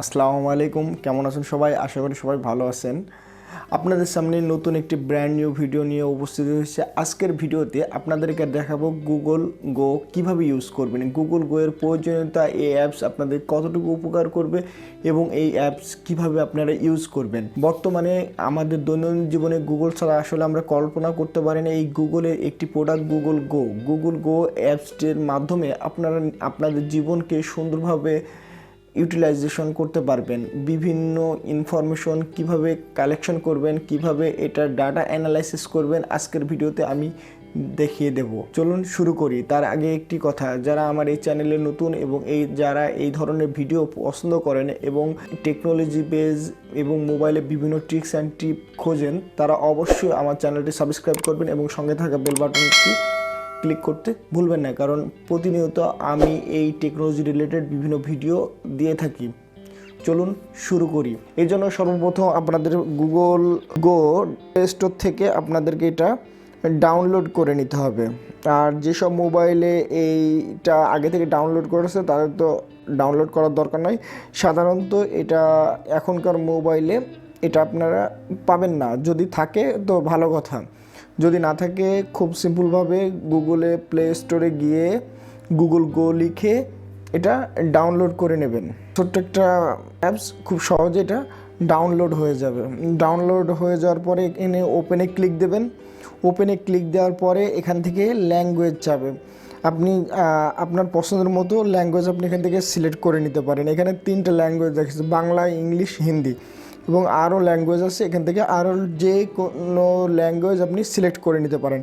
আসসালামু আলাইকুম, কেমন আছেন সবাই? আশা করি সবাই ভালো আছেন। আপনাদের সামনে নতুন একটি ব্র্যান্ড নিউ ভিডিও নিয়ে উপস্থিত হয়েছে। আজকের ভিডিওতে আপনাদেরকে দেখাবো গুগল গো কিভাবে ইউজ করবেন। গুগল গো এর প্রয়োজনীয়তা, এই অ্যাপস আপনাদের কতটুকু উপকার করবে এবং এই অ্যাপস কিভাবে আপনারা ইউজ করবেন। বর্তমানে আমাদের দৈনন্দিন জীবনে গুগল ছাড়া আসলে আমরা কল্পনা করতে পারি না। এই গুগলের একটি প্রোডাক্ট গুগল গো অ্যাপসটির মাধ্যমে আপনারা আপনাদের জীবনকে সুন্দরভাবে ইউটিলাইজেশন করতে পারবেন। বিভিন্ন ইনফরমেশন কিভাবে কালেকশন করবেন, কিভাবে এটার ডাটা অ্যানালাইসিস করবেন, আজকের ভিডিওতে আমি দেখিয়ে দেব। চলুন শুরু করি। তার আগে একটি কথা, যারা আমার এই চ্যানেলে নতুন এবং যারা এই ধরনের ভিডিও পছন্দ করেন এবং টেকনোলজি বেজ এবং মোবাইলে বিভিন্ন ট্রিক্স অ্যান্ড টিপ খোঁজেন, তারা অবশ্যই আমার চ্যানেলটি সাবস্ক্রাইব করবেন এবং সঙ্গে থাকা বেল বাটনটি ক্লিক করতে ভুলবেন না, কারণ প্রতিনিয়ত আমি এই টেকনোলজি রিলেটেড বিভিন্ন ভিডিও দিয়ে থাকি। চলুন শুরু করি। এই জন্য সর্বপ্রথম আপনাদের গুগল গো প্লে স্টোর থেকে আপনাদেরকে এটা ডাউনলোড করে নিতে হবে। আর যেসব মোবাইলে এইটা আগে থেকে ডাউনলোড করেছে তাদের তো ডাউনলোড করার দরকার নয়। সাধারণত এটা এখনকার মোবাইলে এটা আপনারা পাবেন না। যদি থাকে তো ভালো কথা, যদি না থাকে খুব সিম্পলভাবে গুগলে প্লে স্টোরে গিয়ে গুগল গো লিখে এটা ডাউনলোড করে নেবেন। ছোট্ট একটা অ্যাপস, খুব সহজে এটা ডাউনলোড হয়ে যাবে। ডাউনলোড হয়ে যাওয়ার পরে এখানে ওপেনে ক্লিক দেবেন। ওপেনে ক্লিক দেওয়ার পরে এখান থেকে ল্যাঙ্গুয়েজ যাবে। আপনি আপনার পছন্দের মতো ল্যাঙ্গুয়েজ আপনি এখান থেকে সিলেক্ট করে নিতে পারেন। এখানে 3টে ল্যাঙ্গুয়েজ দেখেছি, বাংলা, ইংলিশ, হিন্দি এবং আরও ল্যাঙ্গুয়েজ আছে। এখান থেকে আরও যে কোনো ল্যাঙ্গুয়েজ আপনি সিলেক্ট করে নিতে পারেন।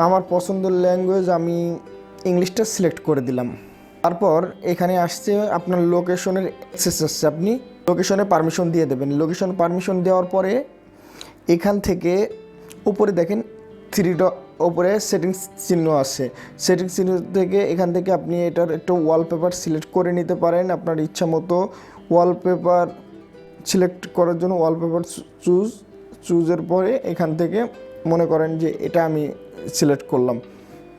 আমার পছন্দের ল্যাঙ্গুয়েজ আমি ইংলিশটা সিলেক্ট করে দিলাম। তারপর এখানে আসছে আপনার লোকেশনের অ্যাক্সেস আসছে, আপনি লোকেশনে পারমিশন দিয়ে দেবেন। লোকেশন পারমিশন দেওয়ার পরে এখান থেকে উপরে দেখেন ওপরে সেটিংস চিহ্ন আছে। সেটিংস চিহ্ন থেকে এখান থেকে আপনি এটার একটা ওয়ালপেপার সিলেক্ট করে নিতে পারেন। আপনার ইচ্ছা মতো ওয়ালপেপার সিলেক্ট করার জন্য ওয়ালপেপার চুজের পরে এখান থেকে মনে করেন যে এটা আমি সিলেক্ট করলাম,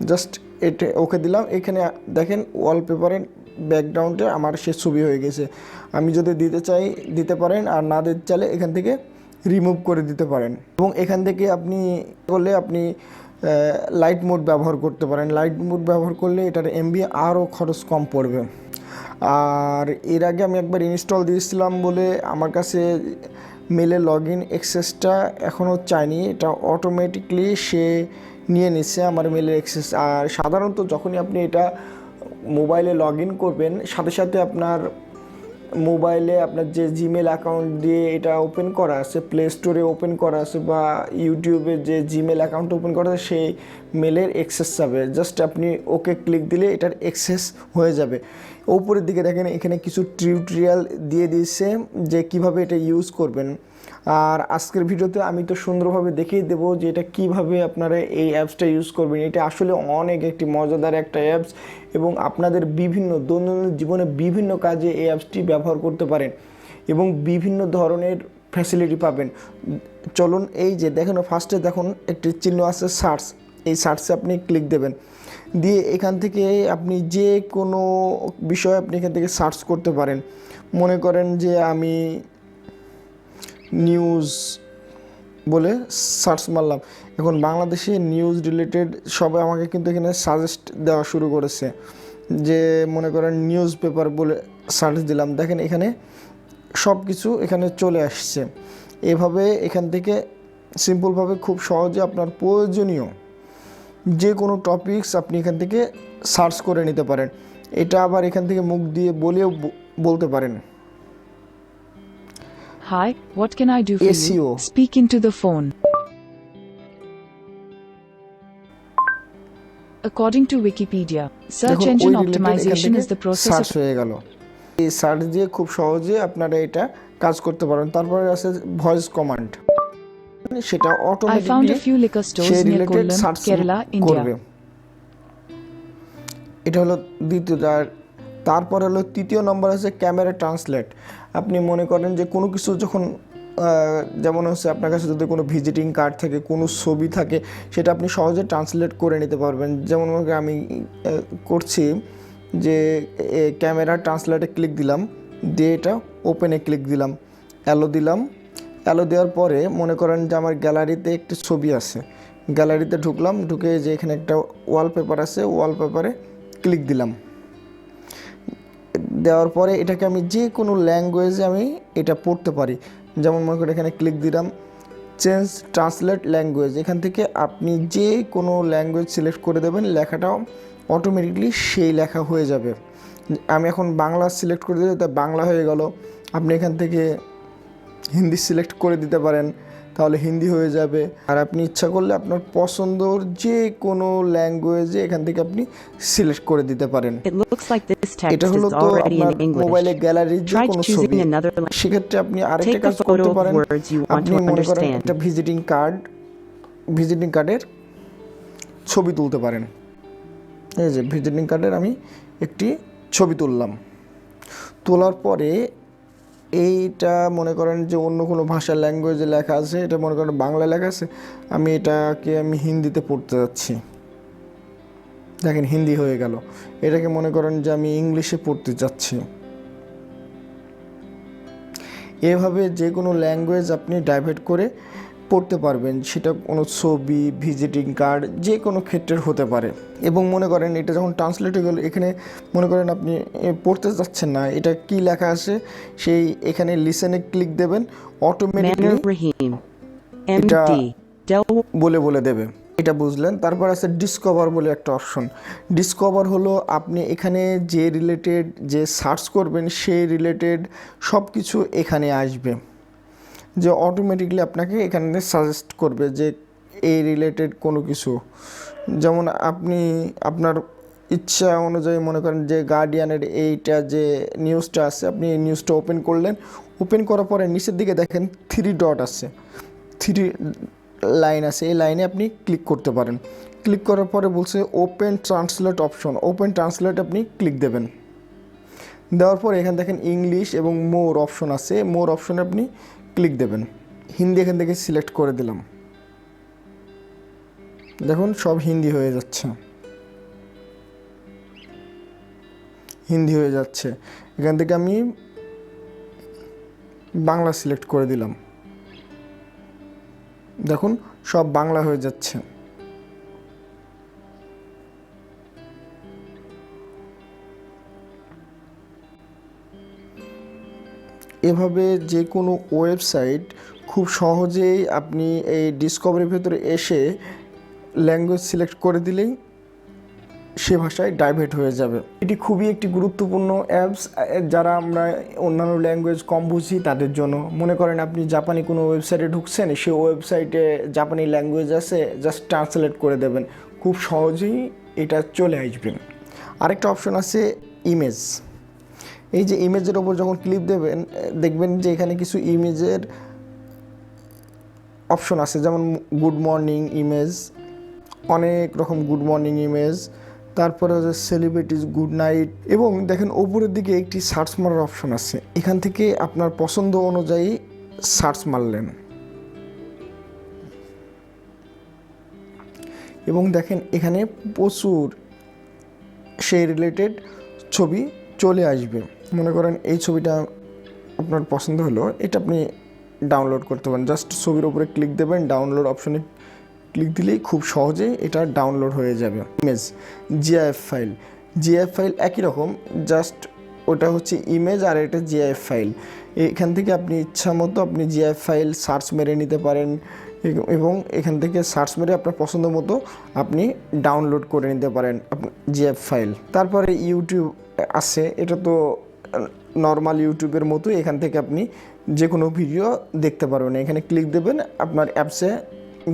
জাস্ট এটা ওকে দিলাম। এখানে দেখেন ওয়ালপেপারের ব্যাকগ্রাউন্ডে আমার সে ছবি হয়ে গেছে। আমি যদি দিতে চাই দিতে পারেন, আর না দিতে চাইলে এখান থেকে রিমুভ করে দিতে পারেন। এবং এখান থেকে আপনি করলে আপনি লাইট মোড ব্যবহার করতে পারেন। লাইট মোড ব্যবহার করলে এটার এমবি আরও খরচ কম পড়বে। আর এর আগে আমি একবার ইনস্টল দিয়েছিলাম বলে আমার কাছে মেলে লগ ইন অ্যাক্সেসটা এখনও চায়নি। এটা অটোমেটিকলি সে নিয়ে নিচ্ছে আমার মেলের অ্যাক্সেস। আর সাধারণত যখনই আপনি এটা মোবাইলে লগ ইন করবেন, সাথে সাথে আপনার মোবাইলে আপনার যে জিমেল অ্যাকাউন্ট দিয়ে এটা ওপেন করা আছে, প্লে স্টোরে ওপেন করা আছে বা ইউটিউবে যে জিমেল অ্যাকাউন্ট ওপেন করা আছে, সেই মেলের অ্যাক্সেস যাবে। জাস্ট আপনি ওকে ক্লিক দিলে এটার অ্যাক্সেস হয়ে যাবে। উপরের দিকে দেখেন এখানে কিছু টিউটোরিয়াল দিয়ে দিয়েছে যে কিভাবে এটা ইউজ করবেন। আর আজকের ভিডিওতে আমি তো সুন্দরভাবে দেখিয়ে দেবো যে এটা কীভাবে আপনারা এই অ্যাপসটা ইউজ করবেন। এটা আসলে অনেক একটি মজাদার একটা অ্যাপস এবং আপনাদের বিভিন্ন দৈনন্দিন জীবনে বিভিন্ন কাজে এই অ্যাপসটি ব্যবহার করতে পারেন এবং বিভিন্ন ধরনের ফ্যাসিলিটি পাবেন। চলুন, এই যে দেখেন ফার্স্টে দেখুন একটি চিহ্ন আছে সার্চ, এই সার্চে আপনি ক্লিক দেবেন। দিয়ে এখান থেকে আপনি যে কোনো বিষয় আপনি এখান থেকে সার্চ করতে পারেন। মনে করেন যে আমি নিউজ বলে সার্চ মারলাম, এখন বাংলাদেশে নিউজ রিলেটেড সবাই আমাকে কিন্তু এখানে সাজেস্ট দেওয়া শুরু করেছে। যে মনে করেন নিউজ পেপার বলে সার্চ দিলাম, দেখেন এখানে সব কিছু এখানে চলে আসছে। এভাবে এখান থেকে সিম্পলভাবে খুব সহজে আপনার প্রয়োজনীয় যে কোনো টপিকস আপনি এখান থেকে সার্চ করে নিতে পারেন। এটা আবার এখান থেকে মুখ দিয়ে বলেও বলতে পারেন। Hi, what can I do for SEO. you? Speak into the phone. According to Wikipedia, search engine optimization is the process search of হয়ে গেল। এই সার্চ দিয়ে খুব সহজে আপনারা এটা কাজ করতে পারেন। তারপরে আছে ভয়েস কমান্ড, সেটা I found a automatically few liquor say stores near related Kollam, search Kerala, করবে। India. এটা হলো দ্বিতীয়টা। তারপর হলো তৃতীয় নম্বর আছে ক্যামেরা ট্রান্সলেট। আপনি মনে করেন যে কোনো কিছু যখন যেমন হচ্ছে আপনার কাছে যদি কোনো ভিজিটিং কার্ড থাকে, কোনো ছবি থাকে, সেটা আপনি সহজে ট্রান্সলেট করে নিতে পারবেন। যেমন আমি করছি যে ক্যামেরা ট্রান্সলেটে ক্লিক দিলাম, দিয়ে এটা ওপেনে ক্লিক দিলাম, অ্যালো দিলাম। অ্যালো দেওয়ার পরে মনে করেন যে আমার গ্যালারিতে একটি ছবি আছে, গ্যালারিতে ঢুকলাম, ঢুকে যে এখানে একটা ওয়ালপেপার আছে, ওয়ালপেপারে ক্লিক দিলাম। দেওয়ার পরে এটাকে আমি যে কোনো ল্যাঙ্গুয়েজে আমি এটা পড়তে পারি। যেমন মনে করি এখানে ক্লিক দিলাম, চেঞ্জ ট্রান্সলেট ল্যাঙ্গুয়েজ, এখান থেকে আপনি যে কোনো ল্যাঙ্গুয়েজ সিলেক্ট করে দেবেন, লেখাটাও অটোমেটিকলি সেই লেখা হয়ে যাবে। আমি এখন বাংলা সিলেক্ট করে দিলে তা বাংলা হয়ে গেল। আপনি এখান থেকে হিন্দি সিলেক্ট করে দিতে পারেন, তাহলে হিন্দি হয়ে যাবে। আর আপনি ইচ্ছা করলে আপনার পছন্দর যে কোনো ল্যাঙ্গুয়েজে এখান থেকে আপনি সিলেক্ট করে দিতে পারেন। It looks like this এটা text হলো is তো already আপনার in মোবাইলে English. গ্যালারির যে Try কোনো ছবি। choosing another language. সেক্ষেত্রে আপনি আরেকটা Take a কাজ photo করতে of পারেন। words you want আপনি to মনে করেন understand. একটা ভিজিটিং কার্ডের ছবি তুলতে পারেন। এই যে ভিজিটিং কার্ডের আমি একটি ছবি তুললাম। তোলার পরে এইটা মনে করেন যে অন্য কোনো ভাষার ল্যাঙ্গুয়েজে লেখা আছে, এটা মনে করেন বাংলা লেখা আছে, আমি এটাকে হিন্দিতে পড়তে যাচ্ছি, দেখেন হিন্দি হয়ে গেল। এটাকে মনে করেন যে আমি ইংলিশে পড়তে যাচ্ছি। এভাবে যে কোনো ল্যাঙ্গুয়েজ আপনি ডাইভার্ট করে পড়তে পারবেন, সেটা কোনো ছবি, ভিজিটিং কার্ড, যে কোনো ক্ষেত্রের হতে পারে। এবং মনে করেন এটা যখন ট্রান্সলেট হয়ে গেল, এখানে মনে করেন আপনি পড়তে যাচ্ছেন না, এটা কি লেখা আছে সেই এখানে লিসেনে ক্লিক দেবেন, অটোমেটিকলি Manor Rahim. এটা MD. Del বলে দেবে। এটা বুঝলেন। তারপর আছে ডিসকভার বলে একটা অপশন। ডিসকভার হলো আপনি এখানে যে রিলেটেড যে সার্চ করবেন সেই রিলেটেড সব কিছু এখানে আসবে, যে অটোমেটিকলি আপনাকে এখানে সাজেস্ট করবে যে এই রিলেটেড কোনো কিছু। যেমন আপনি আপনার ইচ্ছা অনুযায়ী মনে করেন যে গার্ডিয়ানের এইটা যে নিউজটা আছে, আপনি এই নিউজটা ওপেন করলেন, ওপেন করার পরে নিচের দিকে দেখেন 3 ডট আছে, 3 লাইন আছে, এই লাইনে আপনি ক্লিক করতে পারেন। ক্লিক করার পরে বলছে open translate option, open translate আপনি ক্লিক দেবেন। দেওয়ার পর এখানে দেখেন ইংলিশ এবং মোর অপশন আছে, মোর অপশনে আপনি ক্লিক দেবেন। হিন্দি এখান থেকে সিলেক্ট করে দিলাম, দেখুন সব হিন্দি হয়ে যাচ্ছে, হিন্দি হয়ে যাচ্ছে। এখান থেকে আমি বাংলা সিলেক্ট করে দিলাম, দেখুন সব বাংলা হয়ে যাচ্ছে। এভাবে যে কোনো ওয়েবসাইট খুব সহজেই আপনি এই ডিসকভারির ভেতরে এসে ল্যাঙ্গুয়েজ সিলেক্ট করে দিলেই সে ভাষায় ডাইভার্ট হয়ে যাবে। এটি খুবই একটি গুরুত্বপূর্ণ অ্যাপস, যারা আমরা অন্যান্য ল্যাঙ্গুয়েজ কম বুঝি তাদের জন্য। মনে করেন আপনি জাপানি কোনো ওয়েবসাইটে ঢুকছেন, সেই ওয়েবসাইটে জাপানি ল্যাঙ্গুয়েজ আছে, জাস্ট ট্রান্সলেট করে দেবেন, খুব সহজেই এটা চলে আসবেন। আরেকটা অপশন আছে ইমেজ। এই যে ইমেজের ওপর যখন ক্লিক দেবেন, দেখবেন যে এখানে কিছু ইমেজের অপশন আছে, যেমন গুড মর্নিং ইমেজ, অনেক রকম গুড মর্নিং ইমেজ, তারপরে হচ্ছে সেলিব্রিটিজ গুড নাইট, এবং দেখেন ওপরের দিকে একটি সার্চ মারার অপশন আছে, এখান থেকে আপনার পছন্দ অনুযায়ী সার্চ মারলেন এবং দেখেন এখানে প্রচুর সেই রিলেটেড ছবি চলে আসবে। মনে করেন এই ছবিটা আপনার পছন্দ হলো, এটা আপনি ডাউনলোড করতে পারেন, জাস্ট ছবির উপরে ক্লিক দেবেন, ডাউনলোড অপশনে ক্লিক দিলেই খুব সহজে এটা ডাউনলোড হয়ে যাবে। Image GIF file, GIF file একই রকম, জাস্ট ওটা হচ্ছে ইমেজ আর এটা জিআইএফ ফাইল। এখান থেকে আপনি ইচ্ছা মতো আপনি জিআইএফ ফাইল সার্চ মেরে নিতে পারেন এবং এখান থেকে সার্চ মেরে আপনার পছন্দ মতো আপনি ডাউনলোড করে নিতে পারেন জিআইএফ ফাইল। তারপরে ইউটিউব আছে, এটা তো নর্মাল ইউটিউবের মতো, এখান থেকে আপনি যে কোনো ভিডিও দেখতে পারবেন, এখানে ক্লিক দেবেন, আপনার অ্যাপসে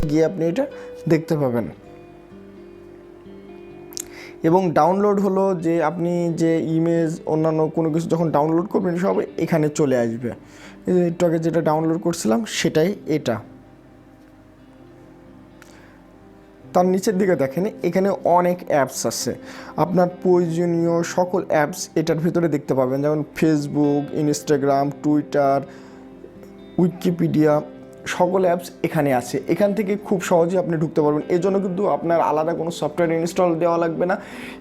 গিয়ে আপনি এটা দেখতে পাবেন। এবং ডাউনলোড হলো যে আপনি যে ইমেজ অন্যান্য কোনো কিছু যখন ডাউনলোড করবেন সব এখানে চলে আসবে। এই যে একটু আগে যেটা ডাউনলোড করছিলাম সেটাই এটা। তার নিচের দিকে দেখেন এখানে অনেক অ্যাপস আছে, আপনার প্রয়োজনীয় সকল অ্যাপস এটার ভিতরে দেখতে পাবেন, যেমন ফেসবুক, ইনস্টাগ্রাম, টুইটার, উইকিপিডিয়া, সকল অ্যাপস এখানে আছে। এখান থেকে খুব সহজে আপনি ঢুকতে পারবেন। এর জন্য কিন্তু আপনার আলাদা কোনো সফটওয়্যার ইনস্টল দেওয়া লাগবে না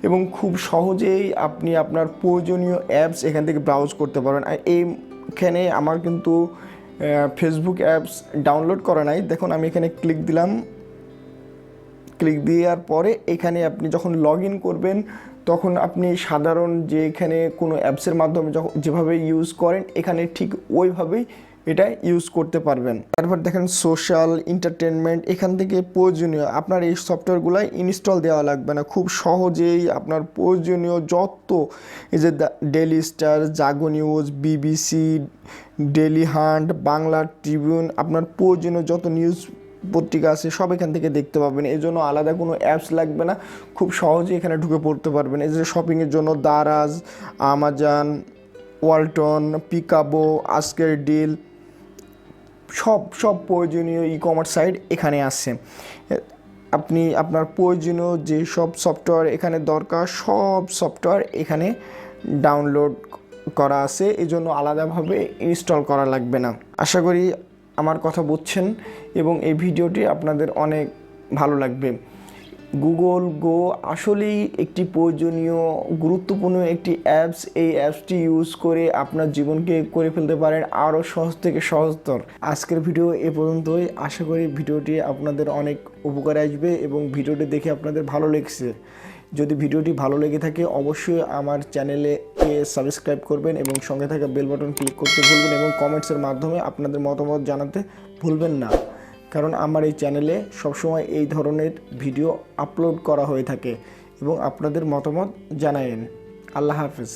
এবং খুব সহজেই আপনি আপনার প্রয়োজনীয় অ্যাপস এখান থেকে ব্রাউজ করতে পারবেন। আর এইখানে আমার কিন্তু ফেসবুক অ্যাপস ডাউনলোড করা নাই। দেখুন আমি এখানে ক্লিক দিলাম, ক্লিক দেওয়ার পরে এখানে আপনি যখন লগ ইন করবেন তখন আপনি সাধারণ যে এখানে কোনো অ্যাপসের মাধ্যমে যখন যেভাবে ইউজ করেন এখানে ঠিক ওইভাবেই এটা ইউজ করতে পারবেন। তারপর দেখেন সোশ্যাল এন্টারটেনমেন্ট, এখান থেকে প্রয়োজনীয় আপনার এই সফটওয়্যারগুলো ইনস্টল দেওয়া লাগবে না। খুব সহজেই আপনার প্রয়োজনীয় যত এই যে Daily Star, Jago News, BBC, Daily Hunt, Bangla Tribune, আপনার প্রয়োজনীয় যত নিউজ পত্রিকা আছে সব এখান থেকে দেখতে পাবেন। এই জন্য আলাদা কোনো অ্যাপস লাগবে না, খুব সহজেই এখানে ঢুকে পড়তে পারবেন। এই যে শপিংয়ের জন্য দারাজ, আমাজন, ওয়ালটন, পিকাবো, আজকের ডিল, সব প্রয়োজনীয় ই কমার্স সাইট এখানে আছে। আপনি আপনার প্রয়োজনীয় যে সব সফটওয়্যার এখানে দরকার সব সফটওয়্যার এখানে ডাউনলোড করা আছে, এই জন্য আলাদাভাবে ইনস্টল করা লাগবে না। আশা করি আমার কথা বুঝছেন এবং এই ভিডিওটি আপনাদের অনেক ভালো লাগবে। গুগল গো আসলেই একটি প্রয়োজনীয় গুরুত্বপূর্ণ একটি অ্যাপস। এই অ্যাপসটি ইউজ করে আপনার জীবনকে করে ফেলতে পারেন আরও সহজ থেকে সহজতর। আজকের ভিডিও এ পর্যন্তই। আশা করি ভিডিওটি আপনাদের অনেক উপকারে আসবে এবং ভিডিওটি দেখে আপনাদের ভালো লেগেছে। যদি ভিডিওটি ভালো লেগে থাকে অবশ্যই আমার চ্যানেলকে সাবস্ক্রাইব করবেন এবং সঙ্গে থাকা বেল বাটন ক্লিক করতে ভুলবেন এবং কমেন্টসের মাধ্যমে আপনাদের মতামত জানাতে ভুলবেন না, কারণ আমার এই চ্যানেলে সবসময় এই ধরনের ভিডিও আপলোড করা হয়ে থাকে এবং আপনাদের মতামত জানায়েন। আল্লাহ হাফেজ।